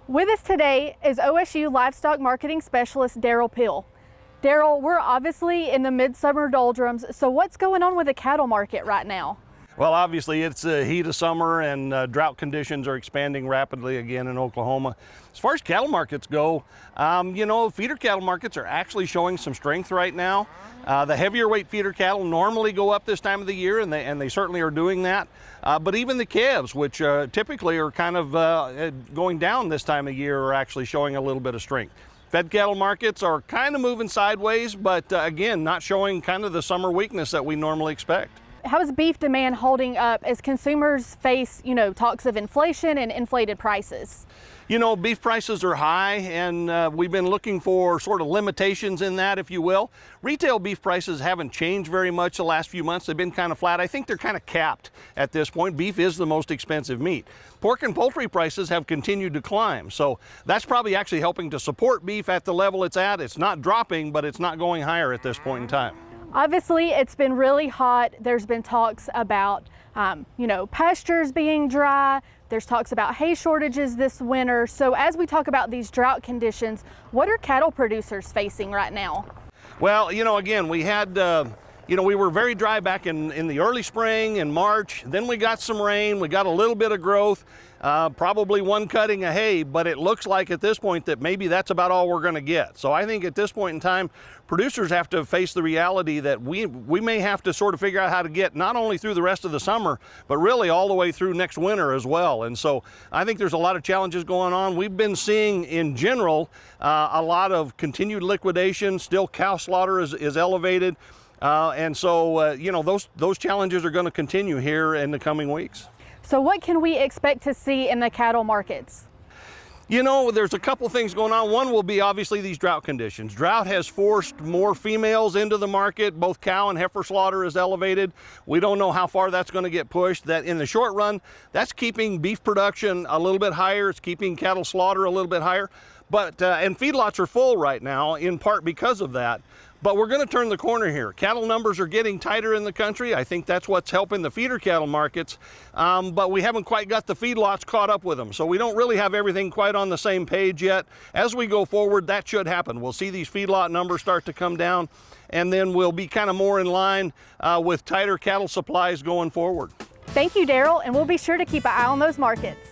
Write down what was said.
With us today is OSU Livestock Marketing Specialist Derrell Peel. Derrell, we're obviously in the midsummer doldrums, so what's going on with the cattle market right now? Well, obviously it's the heat of summer and drought conditions are expanding rapidly again in Oklahoma. As far as cattle markets go, feeder cattle markets are actually showing some strength right now. The heavier weight feeder cattle normally go up this time of the year, and they certainly are doing that. But even the calves, which typically are kind of going down this time of year, are actually showing a little bit of strength. Fed cattle markets are kind of moving sideways, but again, not showing kind of the summer weakness that we normally expect. How is beef demand holding up as consumers face, talks of inflation and inflated prices? Beef prices are high, and we've been looking for sort of limitations in that, if you will. Retail beef prices haven't changed very much the last few months. They've been kind of flat. I think they're kind of capped at this point. Beef is the most expensive meat. Pork and poultry prices have continued to climb, so that's probably actually helping to support beef at the level it's at. It's not dropping, but it's not going higher at this point in time. Obviously, it's been really hot. There's been talks about, pastures being dry. There's talks about hay shortages this winter. So as we talk about these drought conditions, what are cattle producers facing right now? Well, again, we had, we were very dry back in the early spring in March. Then we got some rain. We got a little bit of growth, probably one cutting of hay, but it looks like at this point that maybe that's about all we're going to get. So I think at this point in time, producers have to face the reality that we may have to sort of figure out how to get not only through the rest of the summer, but really all the way through next winter as well. And so I think there's a lot of challenges going on. We've been seeing in general a lot of continued liquidation. Still cow slaughter is elevated. And so, those challenges are going to continue here in the coming weeks. So what can we expect to see in the cattle markets? There's a couple things going on. One will be obviously these drought conditions. Drought has forced more females into the market. Both cow and heifer slaughter is elevated. We don't know how far that's going to get pushed. That in the short run, that's keeping beef production a little bit higher. It's keeping cattle slaughter a little bit higher. But and feedlots are full right now, in part because of that. But we're going to turn the corner here. Cattle numbers are getting tighter in the country. I think that's what's helping the feeder cattle markets. But we haven't quite got the feedlots caught up with them. So we don't really have everything quite on the same page yet. As we go forward, that should happen. We'll see these feedlot numbers start to come down, and then we'll be kind of more in line with tighter cattle supplies going forward. Thank you, Derrell, and we'll be sure to keep an eye on those markets.